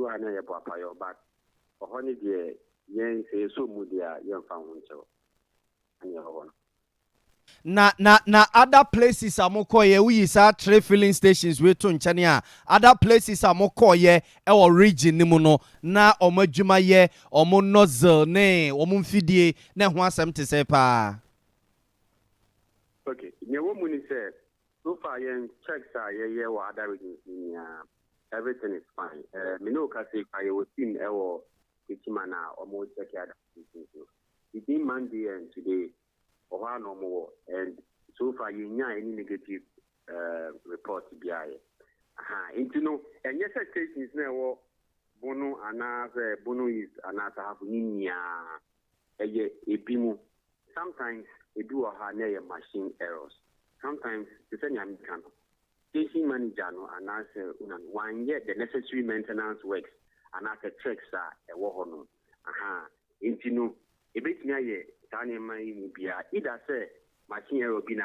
one a papayo, but a holiday, yen say so mudia, young found so. And your one. Na other places amokoye we sa 3 filling stations we to nchane a other places amokoye e wo region ni mu no na omadwuma ye omo nozzle ne omo mfidie na ho asem te se pa. Okay, ne woman is said so far yen checks are ye wa other regions everything is fine. Me no ka say I was team e wo itimana omo check other regions. Between Monday and today or one or more, and so far you know any negative report to be into no and yes station is now bono another bono is another half ninya a bimu. Sometimes it do a machine errors. Sometimes the same can station manager no and answer 1 year the necessary maintenance works and after checks are a war no into no a bit near either say machine error bina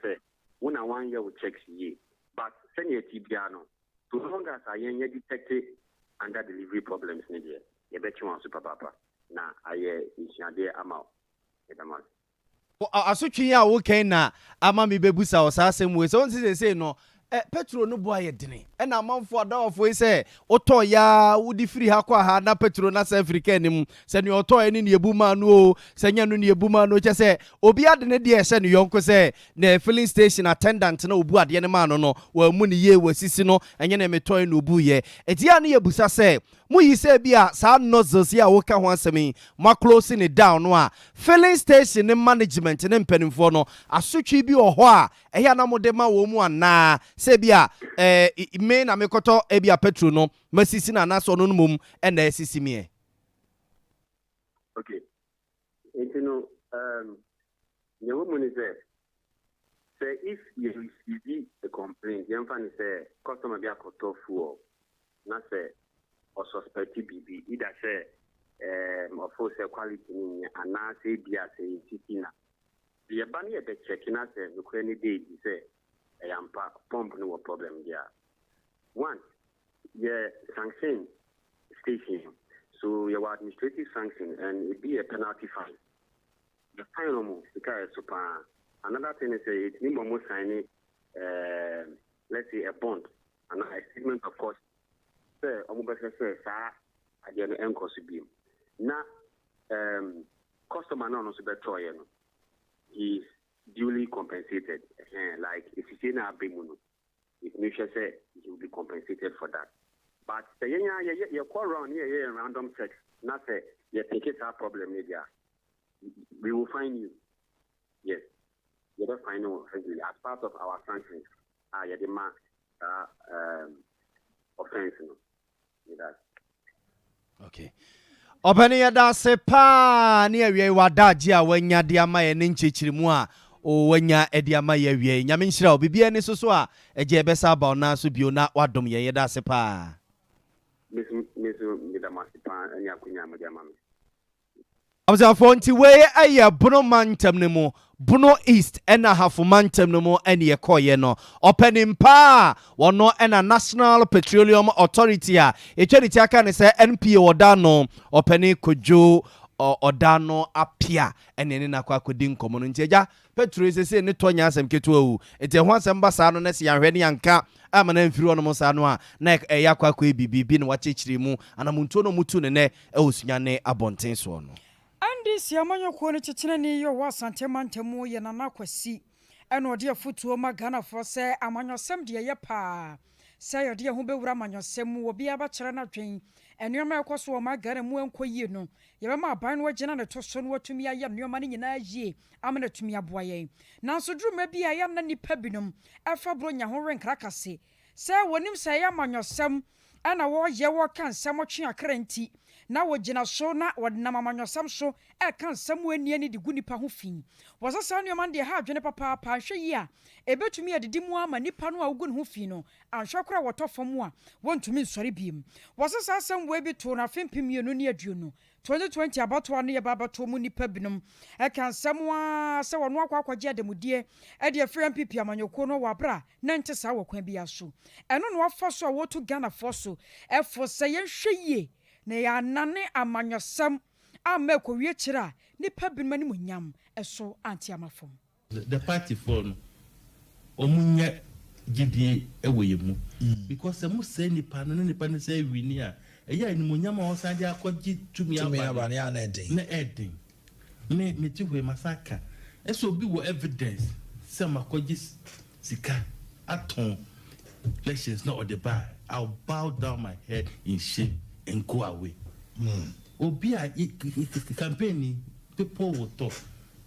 say 1 year will check ye. But send your tibiano. So long as I detected under delivery problems needed. You bet you want super papa. Na I there amount. Asutwi ya wo kan na ama me bebusa o sa asem we so onse say no petrol no bo ayedene e na amanfo adawfo yi say oto ya wudi free ha kwa ha na petrol na South Africa nim se ne oto eni ne ebuma no o se nya no ne ebuma no che say obi ade ne de ehye ne yonko say na filling station attendant na obu ade ne ma no no wa mu ne ye wasisi no enye na meto no obu ye etia ne yebusa say mu yi say bia sa nozzles ya wo ka ho asemi ma closing it down no a filling station ne management ne mpanimfo no asotwi bi o ho a ehya na mode ma wo mu ana say bia me na mekoto ebia petrol no masisi na na so no mum e na asisi me okay you know the woman is there say if you receive a complaint the fan say customer be akoto fuel na say or suspect BB either say of course quality and now say bia say titina the bani e be checking as the any day say I am pump no problem there. One, sanction station. So your administrative sanction and it be a penalty fine. The final because another thing is it need more signing let's say a bond and a statement of course. Say say at the end cost be. Now customer no so better he's duly compensated. Like if you say na bemuno, it makes sure say he will be compensated for that. But the you call around here random checks, not say you think it's our problem media. We will find you. Yes. You don't find no as part of our sanctions. You demand offense no. Okay. Obani ya da se pa ni awie wadaji a wanya de ama ye ne nchechirimu a o wanya edi ama ye awie nyame nhyira obibia ni so a eje besa ba ona so bio na wadom ye da se pa misu mi da masipa anya kunya mo dia mama Abza fonti we aye Bono mantam ne mu Bono East ena hafu mantam ne mu ene ye koye no opening pa wono ena National Petroleum Authority a etwani aka ne se NPA odano opening kojo odano apia ene ne nakwa akodi nkomo no ntiaja petrol sese ne tonya asem keto wu ete ho asem ba sa no na se yanhwe ne yanka ama na mfiri ono mo sa no a na yakwa kwa bibibi ne wachechiri mu anamuntu no mutu ne ne osunya ne abonten so no Andi si amanyo ko ne chichine ni yo wasante mantemu ye na nakwasi eno de afutuo magana fo se amanyosem de ye pa se yo de ho bewura amanyosem obi aba kire na dwen enuoma ekoso o magana mu enkoyie no ye be ma ban no agina ne to so no watumi aye enuoma ne nyina yie amana tumi aboaye nanso druma bi aye na nipa binom efa bro nya ho renkrakase se wonim se ye amanyosem ana wo ye wo kan sem otwe akranti na wogina so na wodna mamanyosam so e kan samu anie ni de gunipa ho fin wosasa nuoma de ha adwene papa pa hwe yi a ebetumi adedi mu ama nipa no a wogun ho fin no anhwe kora wotofo mu a wontumi nsori biem wosasa asem we bi to na fempim yenu ne aduonu 2020 abatoa no ye babato mu nipa binom eka nsɛm se wɔno akwakwagye adamudie de afiri MPP amanyɔkuo no wabra na nte saa wɔkwan bi aso ɛno no wafa so a wotu Ghana for so ɛfo sɛ yɛhwɛ yie na yɛanane amanyɔsɛm amma kɔwie kyerɛ nipa binom ani munyam ɛso anti amafom the party for no omunya gidi eweyemu because emu say nipa no say wini a eya ni munyam a osan dia akɔgye tumi aba na edin me ti we masaka eso bi wo evidence say makɔgye sika aton elections not on the bar. I'll bow down my head in shame and go away. Obi a campaigning people will talk,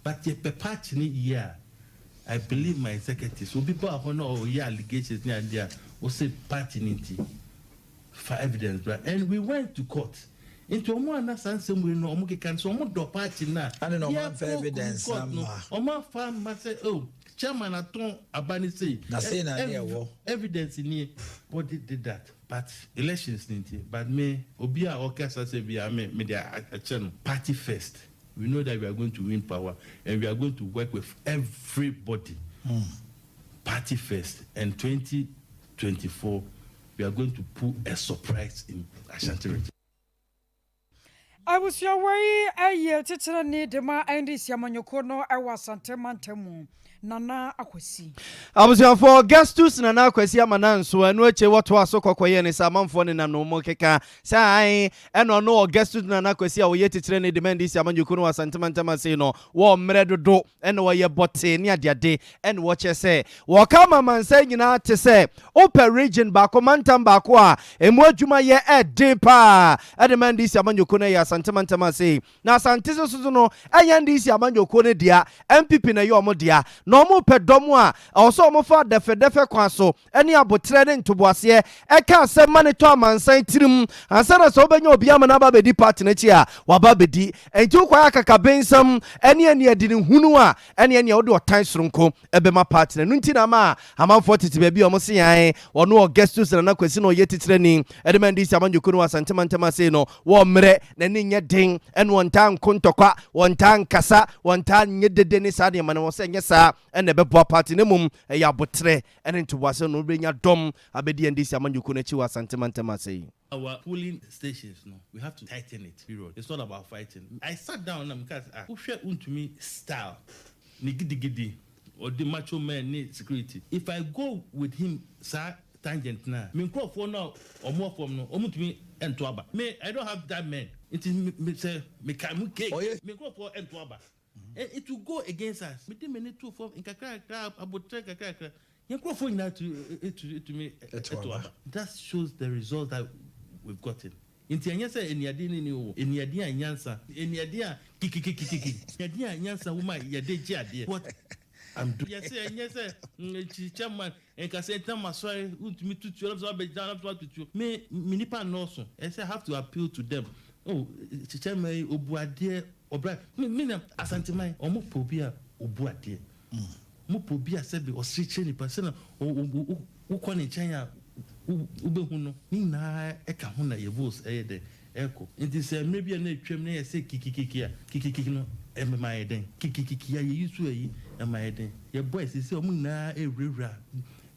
but the patch ni yeah. I believe my executives. So people are honor or yeah allegations near there will say paternity for evidence, right? And we went to court. Into more na sanse we no omo can so omo do party na. And no man for evidence. Omo fan ma say oh chairman aton abani say na say na there wo evidence in body did that. But elections ninti. But me obi a orchestra say be me there a party first. We know that we are going to win power and we are going to work with everybody. Party first. And 2024, we are going to put a surprise in Ashanti region. I was your way a year to need the ma and this Yamanyokono. I was Santemantemu. Nana Akwesi. I was your for Gastus Nana Akwesi Amanan, so I know what was so cocoy and Saman phone and no more keka. Say, and no Gastus Nana Akwesi, or yet to train the man this Yamanyokuno Santamantama say no, war mredo do, and why your botte near their day, and what you say. Wakama man saying you know to say, Open region Bakomantam Bakwa, and what you may add deeper. At the man this Yamanyokuno Santamantama say, now Santiso Suzuno, I am this Yamanyokone dear, MPP na yomo dear. No more pedomwa, also more for the Fedefe Quaso, any abotrade to Boisier, I can't say money to a man saying Trim, and said us open your Biamanaba Bedi partnership, Wababedi, and two Quaka Cabensum, any didn't Hunua, any other times runko, Ebema partner, Nuntinama, Amam 40 baby Omosia, or no guestus and Naquesino yet training, Edmundis Amanjukunua Santamantamasino, one mere, Nenia ding, and one time Kuntoka, one time Casa, one time Yed Dennis Adiam, and was saying yes, sir. And the Bebo party nemum a yabotre and into was no bring a dom abedi and this among you couldn't chew as Santamantama say. Our polling stations, no, we have to tighten it. Period. It's not about fighting. I sat down and because who share to me style, nigidi or the macho man need security. If I go with him, sir, tangent now, me call for now or more from no, to me and Twaba. Me, I don't have that man. It is me say me can cake. Me call for and Twaba. And it will go against us. Me didn't need to form in kakra about kakra. You go for now to me. That shows the result that we've gotten. In Tianyasa, in Yadini, in Yadia Yansa, in Yadia kiki, Yadia Yansa, woman, Yadia, dear. What I'm doing, yes, chairman, and Cassetta, my sorry, me to 12 hours, down up to you. Me, Minipa Norson, as I have to appeal to them. Oh, Chairman, Obuadia. Obra, me asantimai omo pobia obuade mo pobia se be osriche ni person o ko ni chanya ubehu no ni na e ka ho na ye votes e de eko nti se me bia na atwam na ye se kikiki no e me mai den kikiki ya ye yusu ayi e mai den ye boys se omo na e rewra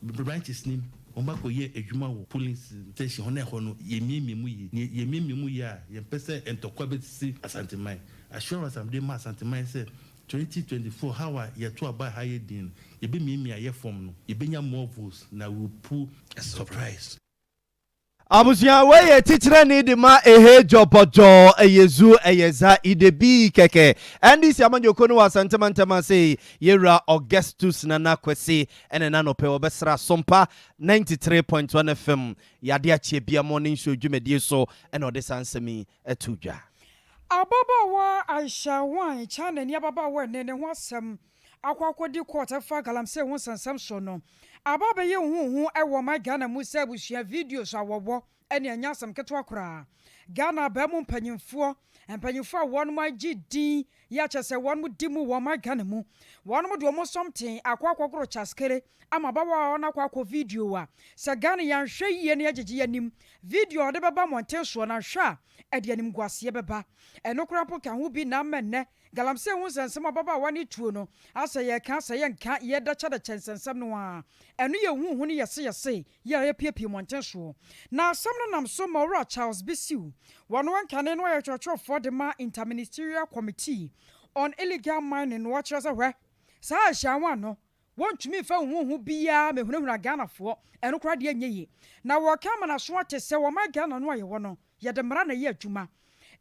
branches nim Ombako ye ejuma wo police station hone ho no ye miemiemu yi a ye pese entokwa betisi asantemai assurance am dey ma asantemai say 2024 how ye to about higher din ye be miemi aye form no ye benya more votes na we pull a surprise. Abusia weye titire ni de ma ehe jobojo eyezu eyeza idebi keke and this yamanjoko no wasantama say yera Augustus Nana Kwesi ene na no pe obesra Sompa 93.1 FM yade achie bia morning show dwumedie so ene ode sansemi etudwa ababa wa Aisha wan chana ni ababa wa nene ho asem akwakodi quarter fa galamse ho sansam so no Ababa ye hu ewo my Ghana mu se abusua videos awowo ene anya asam keto akora. Ghana ba mu mpanyimfo won mu agidi ya chese won mu dimu wo my Ghana mu. Won mu de omo something akwakokoro chaskere ama bawa ona kwakọ video wa. Se Ghana yan hwe yie ne agege yanim. Video de baba monten so na hwa e de anim guase beba. Eno kora po ka hu bi na menne galamse hu sensem baba wani tuo no asa ye ka asa ye nka ye da cha da chensensem no a eno ye hu ne yese ye piepie monten so na asam no nam so ma Charles Bisiu wano wankane no ye chocho for the ma interministerial committee on illegal mining no watch us ahwe sa ahyanwa no wontumi fa hu bia mehunahuna Ghana fo eno kora de anyeye na wo ka ma na so ate se wo ma Ghana no aye wo no ye de mra na ye adwuma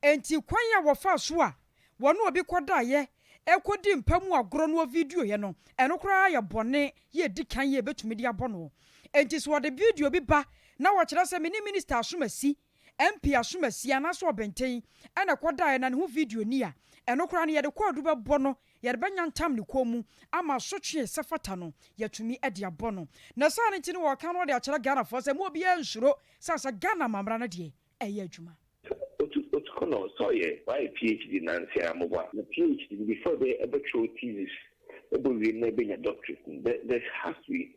enti kwan ya wo fa so a wono obi koda ye ekodi mpamu agoro no video ye no eno kora ya bone ye dikan ye betumi dia bono enti so de video bi ba na wo kire se mini minister asomasi MP asomasi anaso obenten ena koda ye na ne hu video ni a eno kora ne ye de kodu be bono ye de benya ntam ne komu ama sotwe sefata no yetumi e dia bono na sa ne nti ne wo ka no de a kire Ghana fo se mo bi ensuro sa Ghana mamra na de eye adwuma. No, sorry, why PhD Nancy Amoba? The PhD before they ever throw thesis, we never a doctorate. There has to be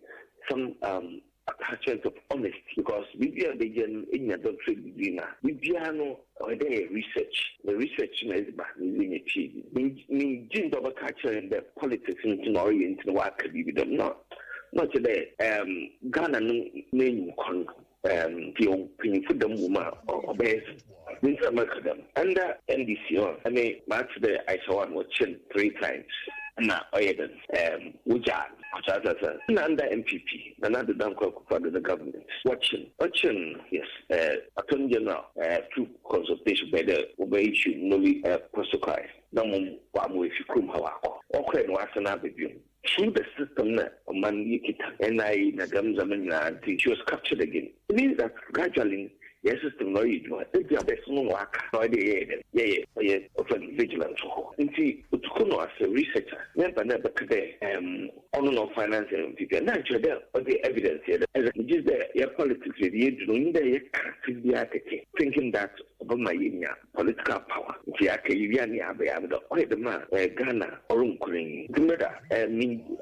some attachment of honesty because we are the in a doctorate degree now. We are no research. The research is back in a PhD. Me, Jim Dover culture and the politics in Orient and what could be done. Not today. Ghana no name con the put them woman or bears. Under NDC, I mean, match the I saw one watching 3 times. Now, Uja, under MPP, another Danko for the government. Watching, yes, Attorney General, through consultation by the issue, no protocol. No one if you come, how okay, no, as an avenue. Through the system, man, and she was captured again. It means that gradually, yes, system no you do. If you are best no work, no idea. Yeah, often vigilance. And see, Utukuno as a researcher, never today, on no financing people. Naturally, there are the evidence here. As it is there, your politics with you doing there, thinking that about my political power. See, I can you the man, Ghana, or Ukraine. The matter, I mean,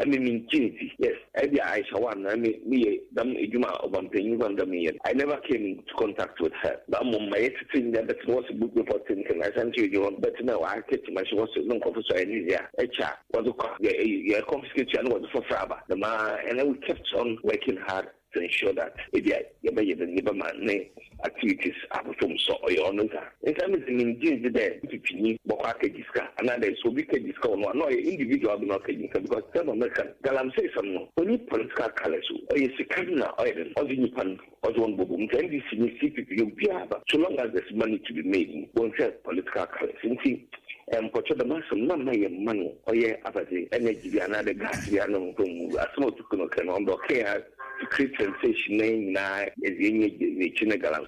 yes, I shall one. I mean, me, I never came into contact with her. But my thing that was a book before thinking. I sent you, but now I kept my she was no officer in India. HR was a confiscation was for Fraba. The man, and then we kept on working hard to ensure that if you man activities are performed so or your honor. In terms of the day, if you need Bokake Diska, another so we can discover no individual not because some American Galam say some when you political colors or you see Cardinal Iron or the Nipan or one boom, and this people you be so long as there's money to be made, won't have political colors. And see, for the mass of money or yeah, energy, another gas, we are no a small to can on the care. To create sensation is the Chinagalam.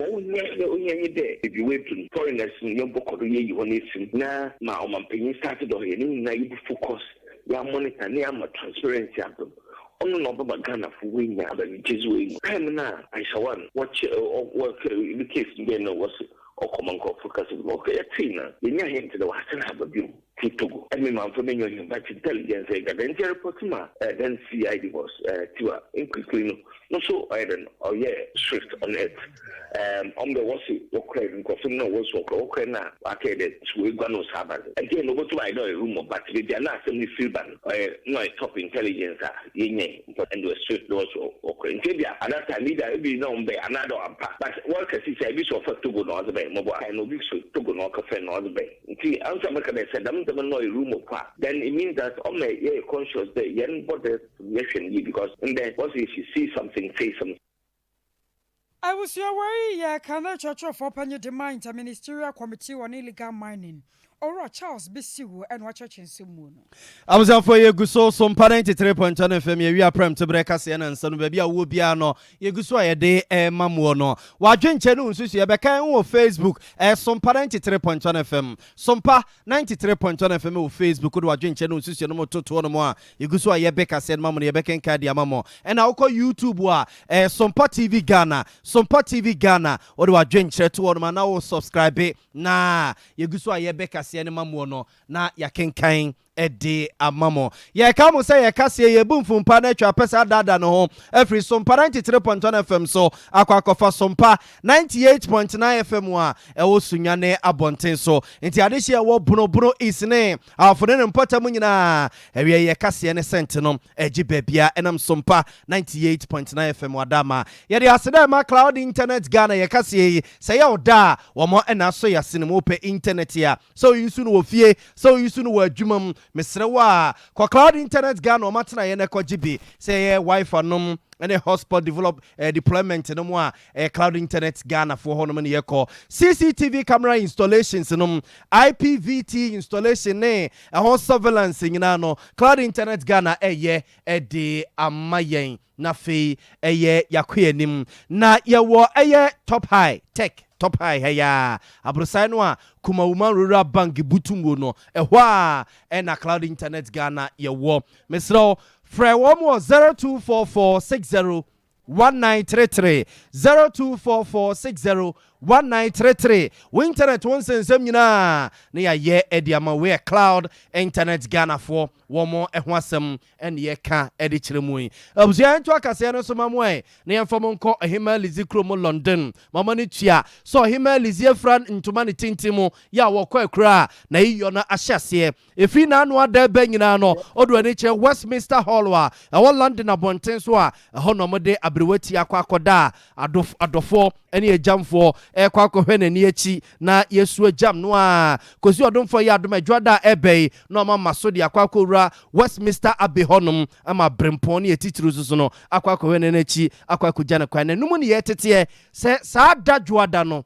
If you wait to foreigners in your book of the year, you want to now, my opinion started on you focus, your monitor, near my transparency. On no Ghana for winning, which is winning. I shall one watch or work in the case again was or common focus of a trainer. In your hand to the Western have a view. I mean, I'm familiar with intelligence. Then Jerry then CID was to quickly no so iron or strict on it. On the was Ukraine, no was Ukraine, arcaded to Guano Sabbath. Again, over to I know a room of battery, they are not only Silban, no top intelligence, and the street doors of Ukraine. And that time, neither be known by another, but what can see service of a Togo or the bay, mobile, and no big Togo or Cafe or the bay. See, answer said, room of part. Then it means that on my conscious that you haven't got the reaction because and then once if you see something, say something. I was your way, yeah, can I church of open your demand a ministerial committee on illegal mining Ora Charles Bisiwo and watch Chinsimu. I was for you so some parent 3.1 FM we are prem to break us and son baby will be ano you go so a day mamu no wa dwenche no nsusu ye beka on Facebook some parent 3.1 FM Sompa 93.1 FM on Facebook do wa dwenche no nsusu no mototo no mo a you go so a ye beka sen mamu ye beka nka dia mamo and I call YouTube wa Sompa TV Ghana or do wa dwenche to no na wo subscribe na you go so a ye beka sen mamu no na ya kenkan edi amamo ye ka mo say ye kase ye bumfum pa na atwa pesa dada no ho every Sompa 93.1 FM so akwakofa Sompa 98.9 FM wa e wo sunyane abonten so enti adehye wo bono isne afone ne mpota mu nyina ewe ye kase ne sent no eji babia enam Sompa 98.9 FM wadama ye de aseda ma cloud internet Ghana ye kase say ye oda wo mo ena so ya sinimo pe internet ya so yusu no wo fie so yusu no wo adwumam mesrewa kwa cloud internet Ghana o matena ye ne ko GB say Wi-Fi nom and a hotspot deployment no more cloud internet Ghana for honom ne yeko CCTV camera installations no IPVT installation ne a surveillance nyina no cloud internet Ghana eye de amayen na fe eye yakoyanim na yewo eye top high tech top high heya abrosai no a kuma woman rural bank butumbo no ehwa na cloud internet Ghana yewo mesro Frey one more 0244601933 0244601933 internet one sensem nyina na ya ye ediama we cloud internet Ghana for one more ehwasem en ye ka edi kiremu abuzia nto akase no so mamwe na yemfom nko ahima lizi kromo London mama ne tua so ahima lizi efran ntoma ne tintimo ya wokọ akura na yiyo na ahyase efi na anu ada ba nyina no odo ani che Westminster Hall wa e London abonten so a ho no mode abrewati akwakoda adofo ene ejamfo kwakọhwe na ni echi na yesu ejam no a kosi odomfo ya adom adwada ebe no mama so de akwakọra Westminster Abbey honum ama brempon ne etitiru susu no akwakọhwe na echi akwakọja na kwan na numu ne yetete se saa dadwada no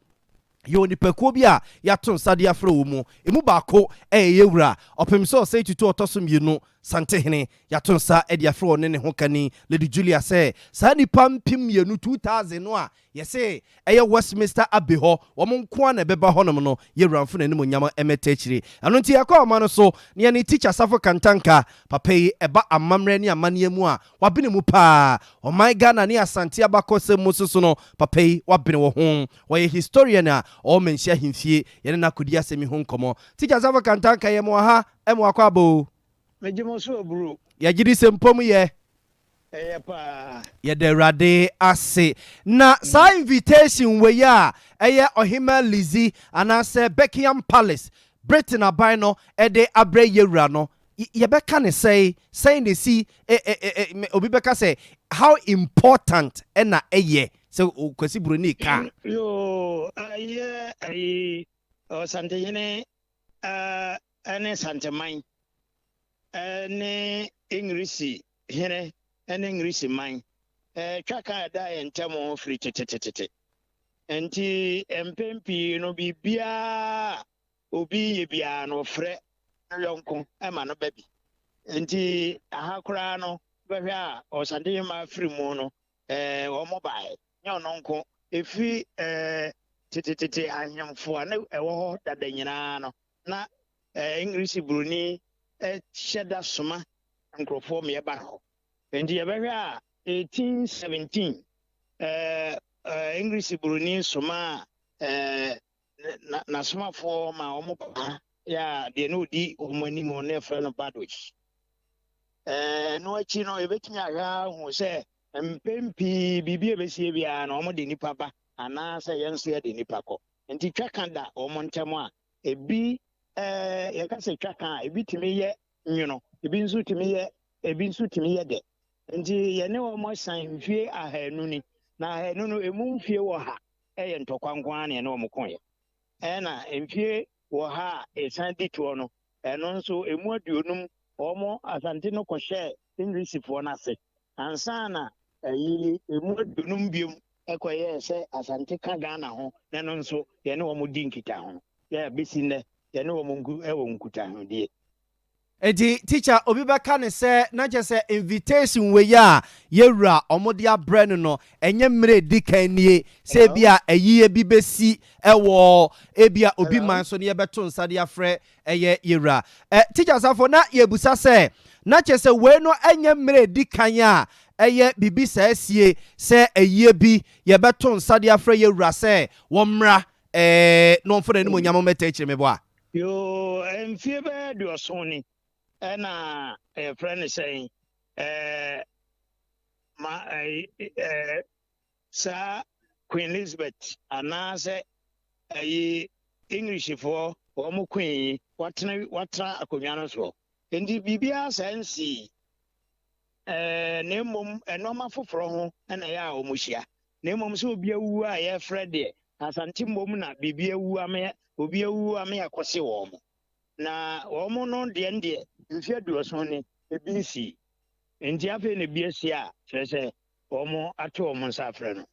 yo ni pekuo bi a yaton sade afro wo mu emu baako yewura opem so say tutu otosum yenu santehene yaton sa edi afro ne ho kani Lady Julia say sa ni pampim yenu 2000 no a yese Westminster Abbey ho wo mo nko na beba honom no yewuramfo na nimu nyama emetachiri anu nti yakọ ma no so ne ni teacher safo kantanka papa yi eba amamre ne amane mu a wabene mu pa o my Ghana ne asante abakọ mususu no papa yi wabene wo ho wo ye historian a o menhia himfie yene na kodi asemi ho nkomo teacher safo kantanka ye mo ha emo akọ abo Mejimoso bro. Ya jiri sempom ye. Pa. Ya de rade ase. Na sa invitation we ya Ohima Lizzie anase Buckingham Palace. Britain abai no de abre yewura no. Ye beka ne say ne si obi beka say how important na eye. So kwesi broni ka. Yo sante yene ane sante mine. Ne English here and English mine. Chaka da entamo free tete. Enti empempi no bibia obi bia no fre yonko ema no baby. Enti ahakura no behwe a osande ma free mu no o mobile nya nonko efi tete anyamfo na ewo ho dada nyina no na English bruni sheda soma nkrofo me ba ho endi ye behwe a 1817 English bruni soma na soma fo ma omo pa ya de no di omani mo na fe no badwich no achi no ebetimi aha hu se mpempi bibie besie bia na omo de nipa ba ana se yenso ye de nipa ko enti twakanda omo ntemo a ebi ye ka se twaka ebi timi ye nyono ebi nso timi ye de nti ye ne wo mo san mfie ahanu ni na ahanu no emu mfie wo ha ye ntokwankwan na ye ne wo mo kon ye na mfie wo ha esan dituo no eno nso emu aduonum omo asante no kohye English fo na se ansa na yi emu aduonum biom ekoye se asante ka Ghana ho na no nso ye ne wo mo di nkita ho ya besi ne yɛne wɔn ɛwɔ nkutahodie. Eti teacher obi bɛka ne sɛ na kyɛ sɛ invitation wei a yɛwura ɔmode abrɛ no no ɛnyɛ mmerɛ di kan nie sɛ ebia ɛyie bi bɛsi ɛwɔ ebia obi man so ne yɛbɛto nsa de afrɛ ɛyɛ yɛwura. Teacher safo na yɛbusa sɛ na kyɛ sɛ wei no ɛnyɛ mmerɛ di kan a ɛyɛ bibi saa asie sɛ ɛyie bi yɛbɛto nsa de afrɛ yɛwura sɛ wɔmmra no mfo na ne mo nyamo mɛta akyire me boa. Yo mfie bɛɛ de ɔso ni ɛna friend saying Sir Queen Elizabeth anaasɛ English for wɔn queen watra akonnwa no so nti biribiara sɛ nsi na mmom ɛnɔɔma foforɔ ho ɛna ɛyɛ a wɔn hyia na mmom sɛ obi awu a yɛfrɛ deɛ asante mmom na biribi awu ame obi awu ame akɔse wɔn na wɔn no deɛ mfie aduɔson ne ebi nsi nti afei na ebi asi a kyerɛ sɛ wɔn ato wɔn nsa afrɛ no.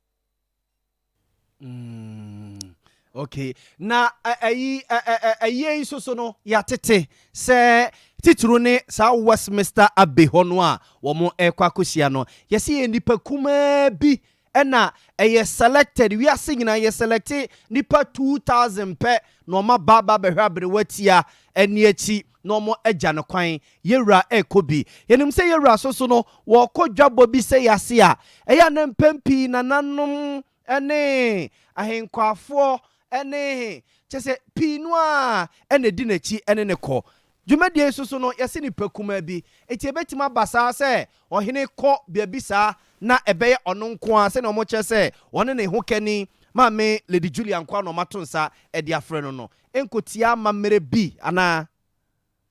Okay. Na ayi so no yatete sɛ tituru ne sa Westminster Abbey hɔ no a wɔn ɛkɔ akɔhyia no yɛsi yɛ nipa kumaa bi ɛna ɛyɛ selected we are singing ɛyɛ selected nipa 2000 pɛ na ɔma baba bɛhwɛ aberewatia ɛni akyi na ɔmo agya no kwan yɛwura ɛkɔ bi yɛnim sɛ yɛwura so no wɔkɔ dwabɔ bi sɛ yɛase a ɛyɛ na mpɛmpi nananom ɛne ahenkwafoɔ ɛne kyɛ sɛ pii no a ɛna di n'akyi ɛne ne kɔ dwumadie so no yɛse nipa kumaa bi eti ebɛtumi aba saa sɛ ɔhene kɔ baabi saa na ɛbɛyɛ ɔno nko a sɛ na ɔmo kyɛ sɛ ɔne ne ho kɛni maame Lady Julia nkwa na ɔmato nsa ɛde afrɛ no no enkotia mammerɛ bi ana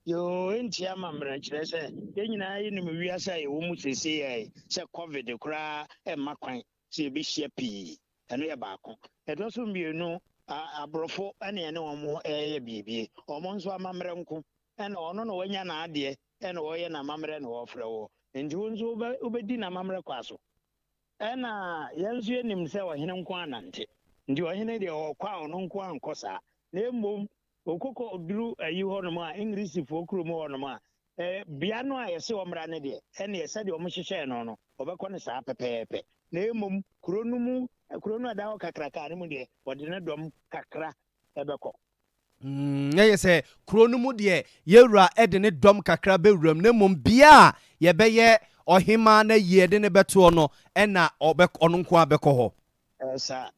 yo entia mammerɛ kyerɛ sɛ yɛn nyinaa yɛ nim wiase a yɛwɔ mu sesee sɛ covid koraa ɛmma kwan sɛ yɛbɛhyia pii ɛno yɛ baako ɛdɔ so mmienu aborɔfo ɛne ɛne wɔn ɛyɛ biribi wɔn nso amammerɛ nko ɛna ɔno na wɔanya n'adeɛ ɛna wɔyɛ n'amammerɛ na wɔfrɛ wɔ nti wɔn nso wobɛdi n'amammerɛ kwa so ɛna yɛn nso yɛnim sɛ ɔhene nko anante nti ɔhene deɛ ɔkɔ a ɔno nko ankɔ saa na mmom okoko duru ayi hɔ nom a Englishfoɔ kurom hɔ nom a bea no a yɛse wɔmmra ne deɛ ɛne sɛdeɛ wɔn hyehyɛɛ no no ɔbɛkɔ ne saa pɛpɛɛpɛ na mmom kuro no ada hɔ kakraka ne mu deɛ wɔde ne dɔm kakra ɛbɛkɔ. Yɛyɛ sɛ kuro no mu deɛ yɛwura ɛde ne dɔm kakra bɛwuram na mmom bia yɛbɛyɛ ɔhema na yie de ne bɛtoɔ no ɛna ɔno nko a bɛkɔ hɔ. Ɛsa.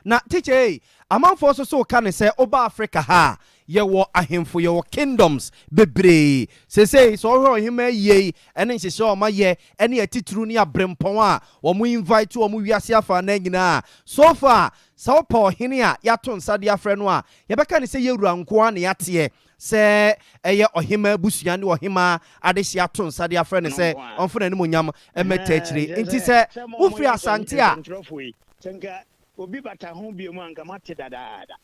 Na teacher amanfoɔ so ka ne sɛ oba Africa ha yɛwɔ ahemfo yɛwɔ kingdoms bebree sesei sɛ ɔhwɛ ɔhema yie ɛne nhyehyɛ ɔma yɛ ɛne atituru ne abrempɔn a wɔn invite wɔn wiase afa na nyinaa so far sɛ ɔpɔ ɔhene a yɛato nsa de afrɛ no a yɛbɛka ne sɛ yɛwura nko a ne yɛateɛ sɛ ɛyɛ ɔhema busua ne ɔhema adehyia ato nsa de afrɛ ne sɛ ɔmfo na anim onyam ɛmɛta akyire nti sɛ wofiri asante a Tenka obi bata ho bi mu anka mate dadaada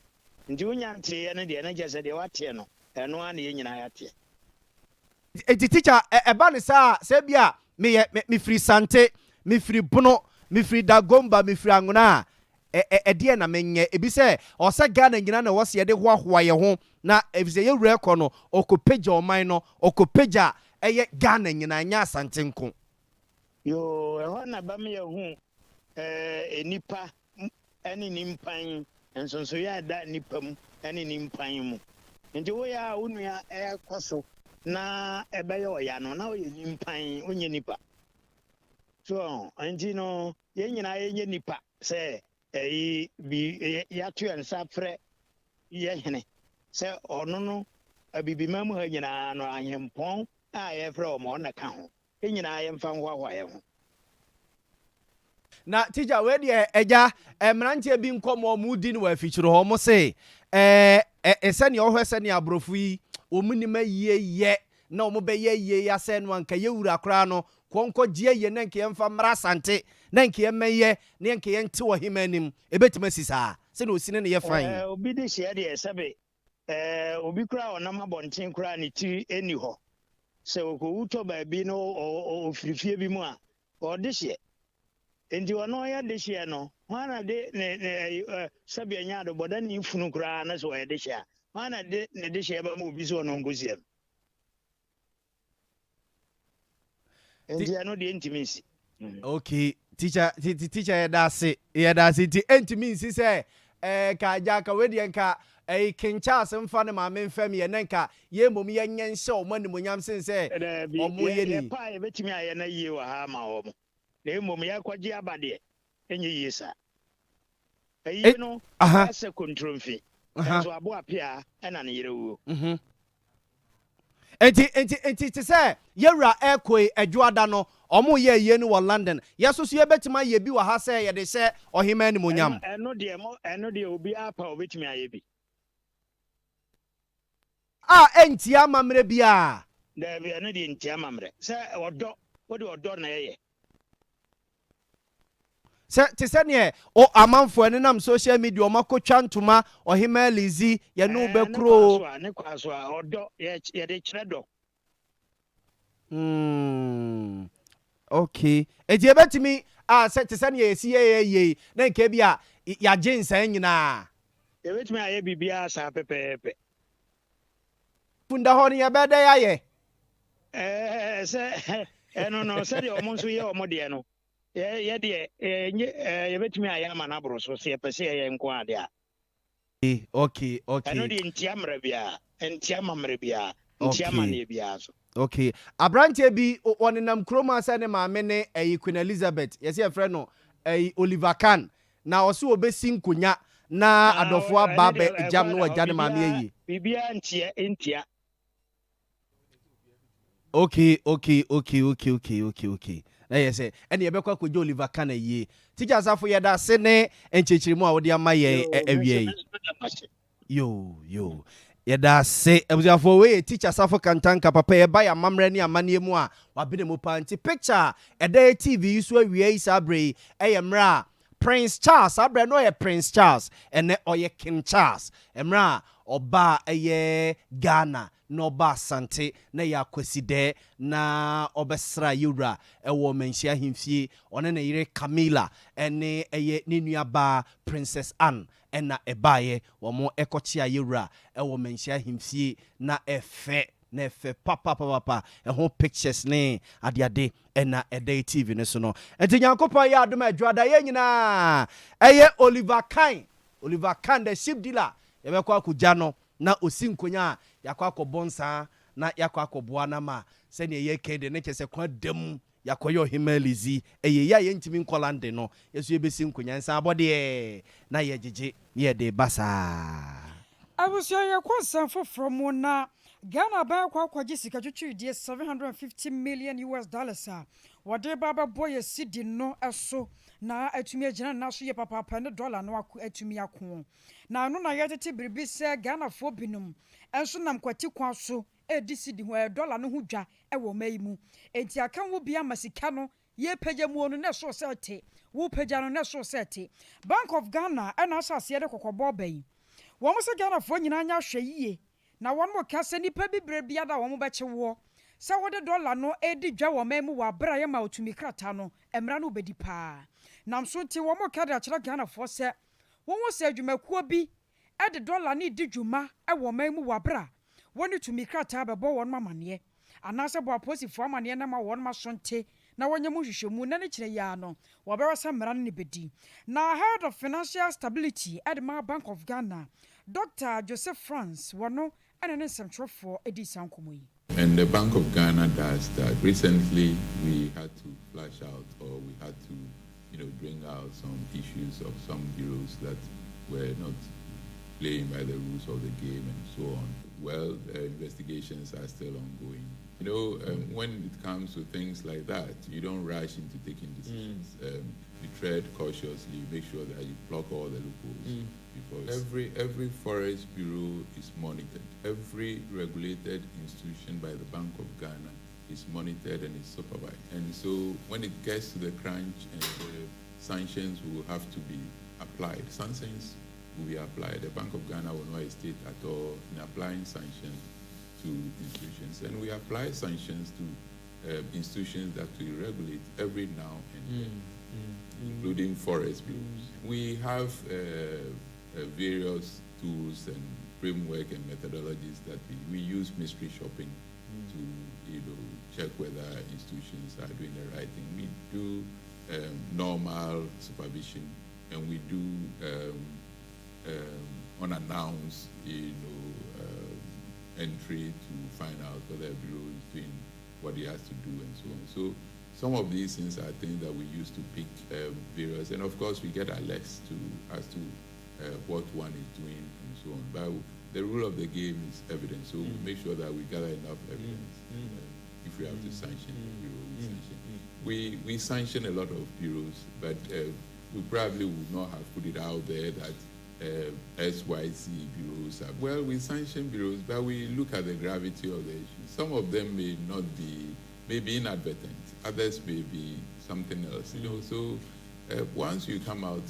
nti wonya nte ne de na gyese de wate no eno a na ye nyina yate eti teacher eba ne saa sɛ bia me firi sante me firi bono me firi dagomba me firi angona de na menye ebi sɛ ɔsɛ Ghana nyina na wɔse de hoahoa ye ho na ebise ye wura kɔ no okopagya ɔman no okopagya ɛyɛ Ghana nyina nya asante nko yo ɛhɔ na ba me ye hu nipa ɛne nimpan nsonso yɛ da nipa mu ɛne nimpan mu nti wo ya onua ɛkɔ so na ɛbɛyɛ ɔya no na ɔyɛ nimpan onye nipa so nti no yɛn nyinaa yɛnyɛ nipa sɛ bi yɛato yɛn nsa frɛ yɛhene sɛ ɔno no abibima mu ha nyinaa no ahempɔn a yɛfrɛ ɔma ɔna ka ho yɛn nyinaa yɛmfa hoahoa yɛn ho. Na teacher we de eja mrantie bi nkɔmɔ mu di ne wa afikyiro hɔ mo se sɛ ne ɔhwɛ sɛ ne abrofo yi omunima yie na ɔmo bɛ yie asɛ no anka yewura kora no kɔnkɔ gie yie na nka yɛmfa mra sante na nka yɛmɛyɛ na nka yɛnte wɔ hema anim ebetima sisa sɛ na osine ne yɛ fan obi de hye de sɛbe obi kora ɔnam abɔnten kora ne ti eni hɔ sɛ okowutɔ baabi no ofirifie bi mu a ɔde hye enti ono ya de hye no wana de ne sɛbe anya do boda ne funu kora na so ya de hye Mana de ne de sheba mu bi so no ngosiam. Endi ano de intimacy. Okay, teacher yedase ti entimi nsi se ka ja ka we de nka kencha asemfa ne ma memfam ye nenka ye mom ye nyenhye o mani monyam sen se omo ye ni pa ye betimi aye na yie wa ha ma omo. Na mom ya kwaji abade enye yie sa. Ayi no asa kontromfi. So abo apia na ne yere wo. enti te se yewra ekoi adwoada no omo ye ye ni wo London yeso so ye betima ye bi wa ha se ye de se ohima ni monyam eno de obi apa obetimi aye bi. Enti amamre bia Da bi eno de enti amamre se odo wo de odo na ye se te se ne o amanfo ene nam social media o makotwa ntoma ohima lizi ye no bekro ne kwaso a odo ye de kire do. Okay enti ebetimi se te se ne ye si ye na nke bia ya jinsan nyina Ebetimi aye bibia sa pepepe. Funda ho ne ye bede ya ye Se no se de omo nso ye omo de no ye de ye betimi aye ama na bro so se pese ye nko ade a. Okay Eno de enti amre bia enti amamre bia enti amane bia so. Okay abrantie bi onenam kroma se ne maame ne Queen Elizabeth yesi e frɛ no Oliver Kahn na ɔse obesi nkonya na adofo aba ba jam no wagya ne maame yi bibia entia. Okay na yese ene ye bekwa kojo Oliver Kahn yi teacher asafo ye da se ne enchechirimu a wo de ama ye awie yo yeda se ebuziafo we teacher safo kantanka papa ye ba ya mamre ne amane mu a wabene mu panti picture eda TV so awie isa bre eyemra Prince Charles abre no ye Prince Charles ene oye King Charles emra oba eye Ghana no ba sante na ya kwaside na obesra yura ewo menhia himfie one na yire Camilla ene eye ne nuaba Princess Anne ena ebaye womo ekochia yura ewo menhia himfie na efe papa eho pictures ne ade ena eda TV ne so no enti nyankopon ya adom adwada ye nyina eye Oliver Kahn the ship dealer yebekwa akugya no na osinkonya yakwa akobonsa na yakwa akoboa na ma se ne ye kede ne kese kwa dam yakoyo himalizi eye ya ye ntimi nkolande no yeso yebesi nkonya nsa abode na ye gege ye de basa abusia ye kwansan foforo mu na Ghana ba kwa kwaji sika twitwidie $750 million a wode baba boy sidi no eso na atumi agina na so ye papa ne dollar no atumi ako na no na yetete biribi se Ghana fo binum enso nam kwati kwa so edi sidi ho dollar no ho dwa ewo mai mu enti aka wo bia masika no ye pagya mu no na so sete wo pagya no na so sete Bank of Ghana ana asase de kokobo bai wo mo se Ghana fo nyina nya hwe yie na won mo ka se nipa bibre bia da wo mo beche wo se wo de dollar no edi dwa wo mai mu wa bra ye ma otumi krata no emra no bedi pa nam so ti wo mo ka da kira Ghana fo se wo se adwumakuo bi e de dollar ni di dwuma e wo mai mu wa bra woni tumi krata bebo won mamane ana se bo aposifo amane na ma won ma sonte na wonye mu hwehwemu na ne kire ya no wo be wasa mra no ne bedi na head of financial stability at my Bank of Ghana Dr. Joseph France wono and an for Edison Kumui. And the Bank of Ghana does that. Recently, we had to flash out or we had to, bring out some issues of some bureaus that were not playing by the rules of the game and so on. Well, investigations are still ongoing. When it comes to things like that, you don't rush into taking decisions. You tread cautiously, you make sure that you block all the loopholes. Because every forest bureau is monitored. Every regulated institution by the Bank of Ghana is monitored and is supervised. And so when it gets to the crunch and the sanctions will have to be applied, sanctions will be applied. The Bank of Ghana will not hesitate at all in applying sanctions to institutions. And we apply sanctions to institutions that we regulate every now and then, including forest bureaus. We have various tools and framework and methodologies that we use mystery shopping to check whether institutions are doing the right thing. We do normal supervision, and we do unannounced entry to find out whether a bureau is doing what it has to do and so on. So some of these things are things that we use to pick various, and of course we get alerts as to what one is doing and so on. But the rule of the game is evidence, so we make sure that we gather enough evidence. If we have to sanction a bureau, we sanction. We sanction a lot of bureaus, but we probably would not have put it out there that SYC bureaus are. Well, we sanction bureaus, but we look at the gravity of the issue. Some of them may not be, maybe inadvertent. Others may be something else. So once you come out,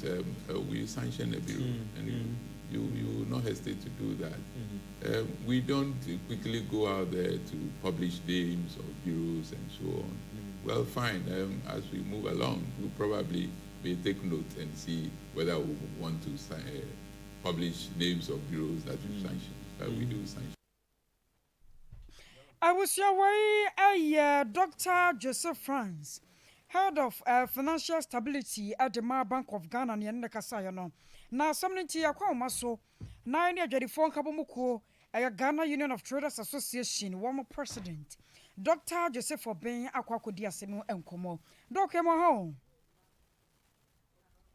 we sanction a bureau, and you will not hesitate to do that. We don't quickly go out there to publish names of bureaus and so on. Well, fine. As we move along, we'll probably may take note and see whether we want to publish names of bureaus that we sanction. But we do sanction. I was your way, Dr. Joseph Franz, head of financial stability at the Mar Bank of Ghana and the Kasayano. Now, something to your call, so 9 years, the phone Kabamuko, a Ghana Union of Traders Association, one more president, Dr. Joseph Obeng Akwakodia Semu and Komo. Dr. Mahon.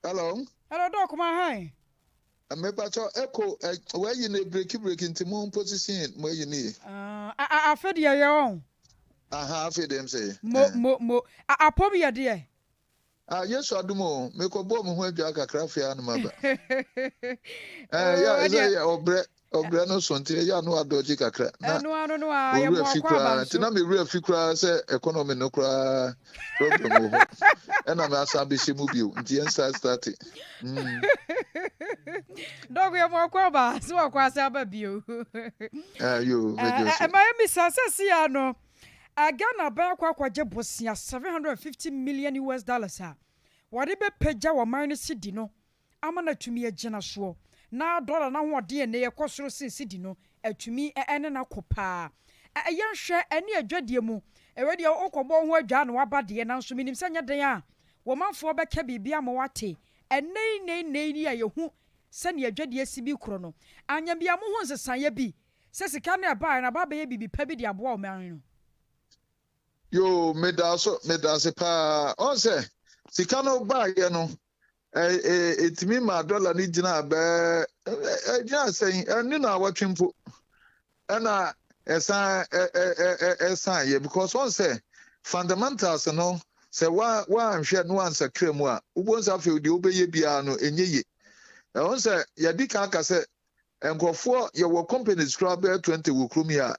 Hello. Hello, Doc. My I'm about to echo where you need break into moon position where you need. I fed your own. I have it, them say. Mo. I probably a dear. Yes, I do more. Make a bomb when Jack a craft and mother. Yeah, or Brano Sonti, ya no adoji kakra. No, I am more me real figure say economy no cra problem. And I'm asking Bishimu, the answer started. Dog, we are more quaba, so I quite about you. You, Miami Sassiano. Ghana Bank Quajabosia $750 million. What if a peja or minus Sidino? Amana to me a genaswo. Now dollar now what DNA a costro Sidino, to me and an acopa. A young share any a jediamo, a radio okobon where John Wabadi announced to me in Sanya Dea. Woman for Beccabi Biamawati, and nay, who send your jedia CB chrono. And Yabiamo's a Sanyabi. Says a canna buy and a baby be pebby the abo marino. Yo, medase pa. On say, Sikano ba it me my dollar ni jina be just saying na watching for na esa ye because one say fundamentals no say wa nhwe no answer kremu a ubonsa fe odi obeye bia no enye ye on say ye di kan ka say enkofo ye wo companies crowd 20 wo krumi a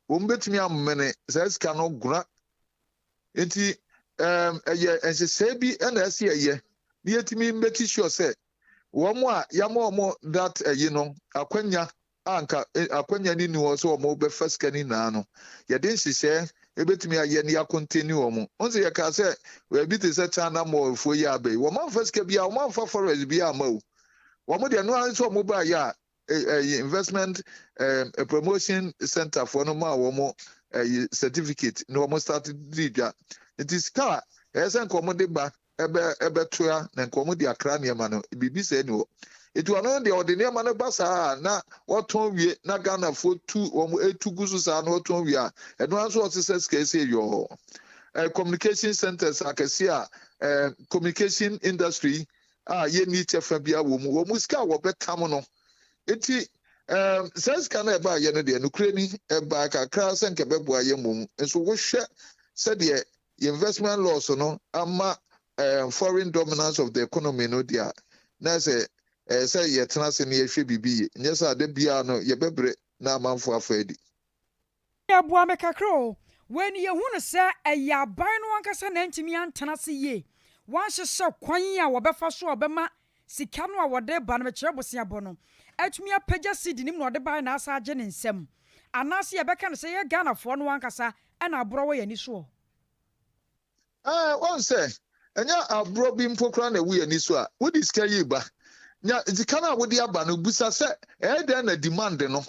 wo mbetimi amene say ska no gura enti ense bi na ese ye ni etimi make sure say wo mo a ya mo that akwanya anka akwanya ni wo so mo be first kani na no ye den hihye ebetimi aye ni continue wo mo onse ye ka say we bi te say chana mo fo ya be wo man first ka bia wo man fa forest bia ma wo mo de no an so mo ba ya investment promotion center for no ma wo mo certificate no mo start didwa it is car esen komo de ba ebe toa na nkomo de akra ne ma no bibi se ni wo etu ano de ordinary ma no basa na woton wie na Ghana fo tu wo etugu so sa na woton wie a eno anso officers ka say yo communication centers akasi a communication industry ye ni chefa bia wo mu ska wo betam no eti says can e ba ye no de no kreni e ba kakra se nke beboa ye mum enso wo hwe said the investment laws no ama foreign dominance of the economy no dia na say ye tena se ne ye hwe bibi nye sa de bia no ye bebre na amanfo afadi ya bua me kakro when ye hu no say ya ban no ankasa na ntimi antena se ye wan hye kwan a wo befa so obema sika no a wode ba no kire bosia bo no atumi apagya seed nim no de ba na asa age ne nsem anase ye beka no say ye Ghana fo no ankasa na abro wo ye ni so one say enya abro bi mpokra na wu ye ni so a wo diska yi ba nya zikana wodi aba no busa se den na demand no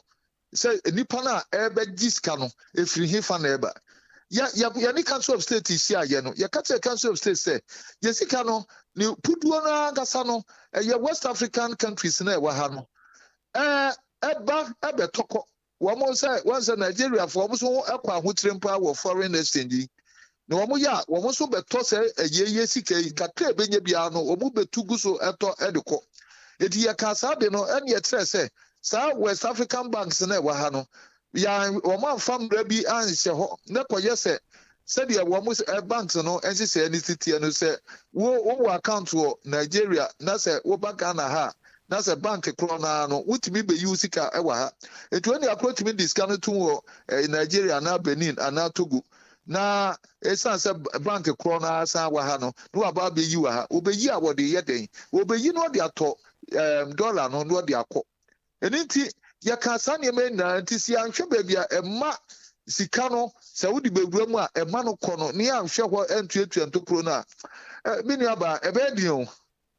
se nipa na ebe giska no efiri hefa na eba ya ni council of state isi aye no ya kache council of state say yesika no ni puduo na gasa no ye West African countries na ewa ha no eba toko wo mo say once Nigeria for mo so ekwa ahotire mpa wo foreign exchange na wo mo ya wo mo so beto say ye sika kakra ebenye bia no wo mo betugu so eto edeko edi ya kasa de no ene ye kire say sa West African banks na ewa ha no ya wo ma famra bi anhye ho na koye se de wo mo banks no ense se ni city no se wo account wo Nigeria na se wo bank na ha na se bank kro na no wutimi be use ka ewa ha etu ani approach me discount to wo Nigeria na Benin na Togo na esan se bank kro na sa wa ha no no aba be yi wa ha obeyi a wo de ye den obeyi no de ato dollar no no de akọ eninti ya ka sane me na ntisi anhwe ba bia ema sika no se wodi bewura mu a ema no kọ no ne anhwe ho entuetu ntokro na mini aba ebedin o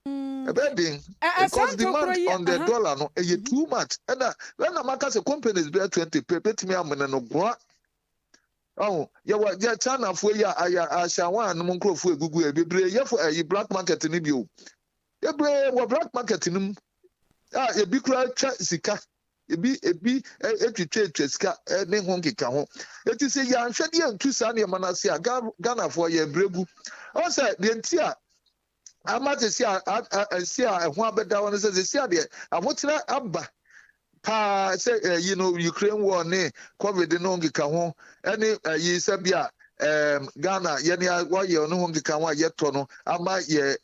ebedin because demand on the dollar no e too much and when amaka say companies be 20 betimi amene no gwa oh ya wa ya China fo ya ashawan no nkrofo egugu ebebre yefo black market ni bio ebre wo black market nim ebi kura twa sika ebi etwetwe sika ne ho nkeka ho eti se ya nhwede antu sa ne manase a Ghana for ya bregu o say de ntia amate si a ho abeda won say si a de abotira abba pa say Ukraine war ne COVID no nkeka ho ene yi sabia Ghana yeni waye ono ho nkeka ho ayeto no ama ye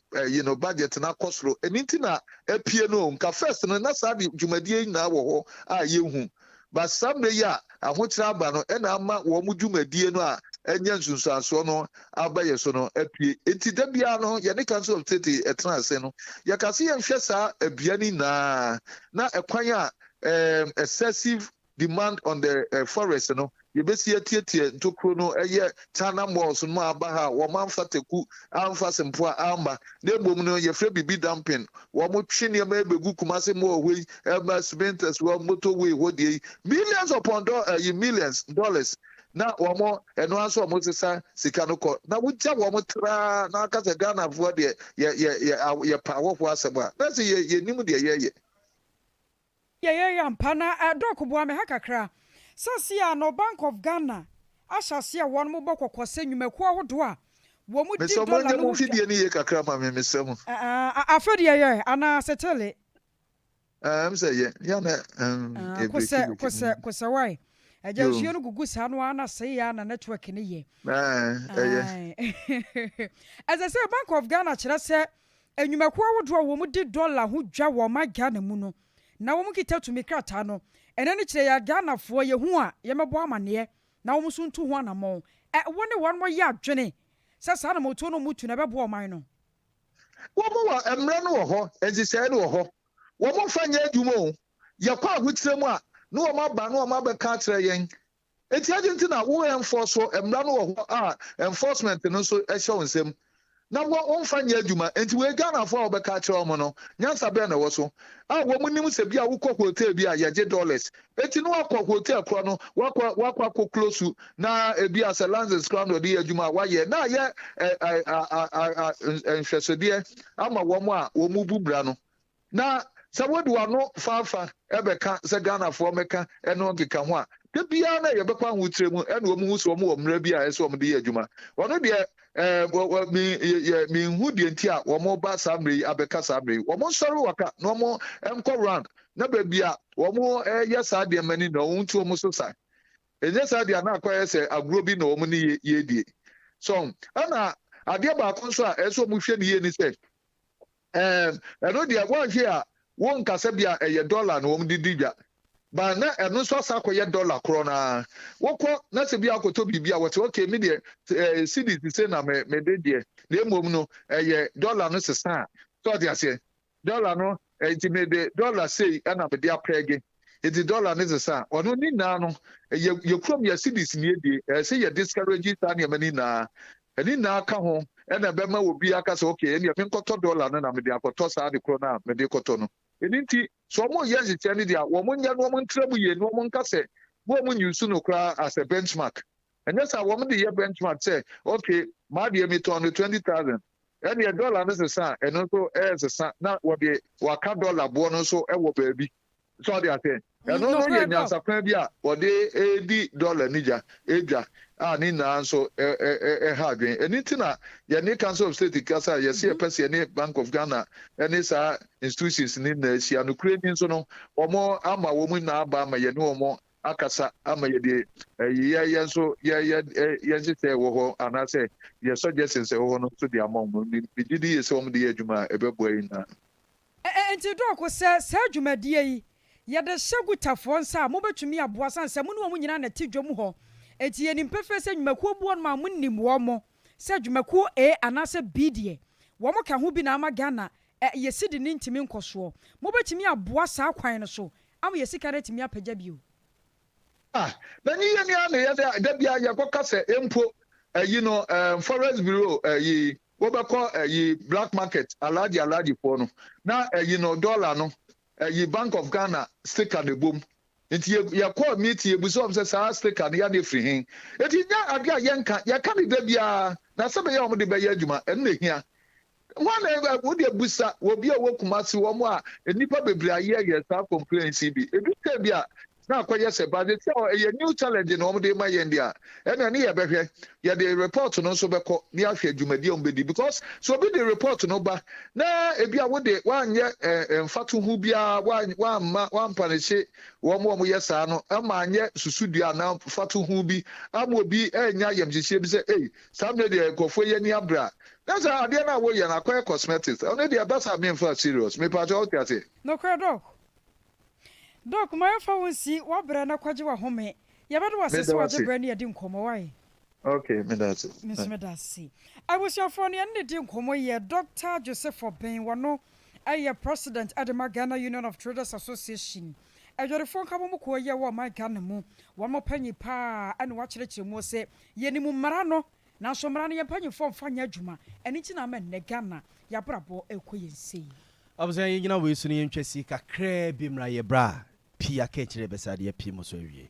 budget na kosro eninti na epie no nka first no na sa dwumadie na wo ho a yehu ba samre ya ahokyira aba no ena ama wo mu dwumadie no a enye nsunsuaso no aba ye so no epie enti da bia no ye ne council of state etrase no ya kase ye hwe sa abiani na ekwan a excessive demand on the forest no you be see tietie ntokro no eye China malls no aba ha wo manfa teku amfa sempo amba na ebom no ye frɛ bibi dumping wo mo twene ma ebegu kumase mo ohwe eba cementers wo motorway hodie millions upon dollars na wo mo eno aso mo sesa sika no kɔ na wugya wo mo tra na aka se Ghana fo de ye pa wo fo asɛm na se ye nim de ye ampa na dokobua me ha kakra sasia no Bank of Ghana ashasia won mo bokokose nwumaku ahodo a wo mu di dollar no fidie ni ye kakra ma me mesem afodi ye ana setele say ye ya na kose why aja jio no gugu sa no ana say ya na network ni ye as I say Bank of Ghana kire se nwumaku ahodo a wo mu di dollar ho dwa wo ma Ghana mu no na wo mu kita tumi krata no ene ne kire ya Ghana fo ye hu a ye mebo amane na wo musu ntu ho anamo woni won mo ya adwene sasa na moto no mutu na bebo oman no wo mo wa emre no ho enzise no ho wo mo fanya adwuma o ye kwa ahotire mu a no wo maba no wo maba ka kire yen eti agenti na wo enforce emre no ho a enforcement no so e hye onsem na wo fanya adwuma enti we Ghana fo obeka kire omo no nyansa be na wo so wo munim se bia wo kɔ hotel bia ye je dollars enti no akɔ hotel kro no wakɔ close na bia as lands crown odi adwuma wa ye na ye nhwesodie ama wo mo a wo mu bubra no na se wodu ano fafa ebeka se Ghana fo meka eno nkeka ho a de bia na ye bekwa ho tiremu eno wo mu hu so wo mra bia ese wo de ye adwuma wono de mi hu die nti a wo mo ba samre abeka samre wo mo sori waka no mo enko round na ba bia wo mo ye sa de mani no untu wo mo so sa enye sa de na akwa se agro bi no wo mo ni ye die so ana ade ba ko so a eso mo hwe ni ye ni se eno de wo hwe a wo nkasa bia eye dollar no wo mo didi bia ba na eno so sa ko ye dollar kro na wokọ na se bia akoto bibia wote okay me de cedis se na me de de le mom no ye dollar no se sa so de ase dollar no enti me de dollar sei na me de aprege enti dollar no se sa ono ni na no ye krom ye cedis ni de se ye discourage ta na mani na ani na aka ho na be ma obi aka se okay ni me nkoto dollar no na me de akoto sa de kro na me de koto no Eninti so mo yes chani dia wo mo nya no mo ntramu ye no mo nka se wo mo use no kra as a benchmark. And yes I wo mo the benchmark say okay ma de me to 20,000 and your dollar no say and also as a na wo be waka dollar bo no so e wo baabi so they are saying and no ye nya sakwan bi a wo de $80 nija edwa ni na so ha dwen eninti na ye ne council of state kasa ye see person ne Bank of Ghana any sa institutions ni na sia no creating so no omo ama wo mu na aba ama ye ne omo akasa ama ye de ye so ye say wo ho anase ye suggestions wo no so the amount no bi di ye so omo de adwuma ebebo yi na enti do ko se adwumadie yi ye de hyegutafo nsa mo betumi aboa san se mo ne wo nyina na ti dwom ho enti ye nimpefe se dwumakuo buo no ma mo nim wo mo se dwumakuo anase B de wo mo ka ho bi na ama Ghana ye sidi ni ntimi nkoso mo betumi aboa sa kwan no so am ye sika retimi apagya bio na ni ye ni ana ye da bia ye koka se empo forest bureau wo be call black market alaji for no na dollar no Bank of Ghana sticker the boom nti ye call meet ye buso say sa sticker na dey free hin enti nya ade a ye nka ye ka ne da bia na se be ye omo de be ye adwuma en na hia one wo de busa wo bia wo kumasi wo mo a enipa bebre aye ye sa complaints bi ebi ka bia na akoye se ba de tell a new challenge no omo de ma ye ndia e na ne ye behwe ye de report no so beko ni ahwe adwumadi ombedi because so be the report no ba na ebi a wo de wanye mfatu hu bia wan paniche wo mo ye sa no ama anye susudua na mfatu hu bi ama obi enya yemjihye bi se sam ne de kofo ye ni abra that's how they na wo ye na akoye cosmetics only the that's how me for serious me pa jo tiate no kwedo Doc, my phone see what brand kwaji wa home. Ya bedo wasese wa je brand ye di nkomo wai. Okay, me that's it. Miss Medasi. I was your phone ye di nkomo ye Dr. Joseph Obin wano aye president at the Ghana Union of Traders Association. I your phone kabo mu ko ye wa my Ghana mu. Wa mo panyi pa and wa kyerekye mu se ye ni mu mara no. Na so mara no ye panyi fo fanya adwuma. Eni ti na me ne Ghana ya brabo ekoye nsi. Abusan ye gina we sunu ye ntwesi kakra bi mra ye bra. Pia kechire besade ya pi mo so awie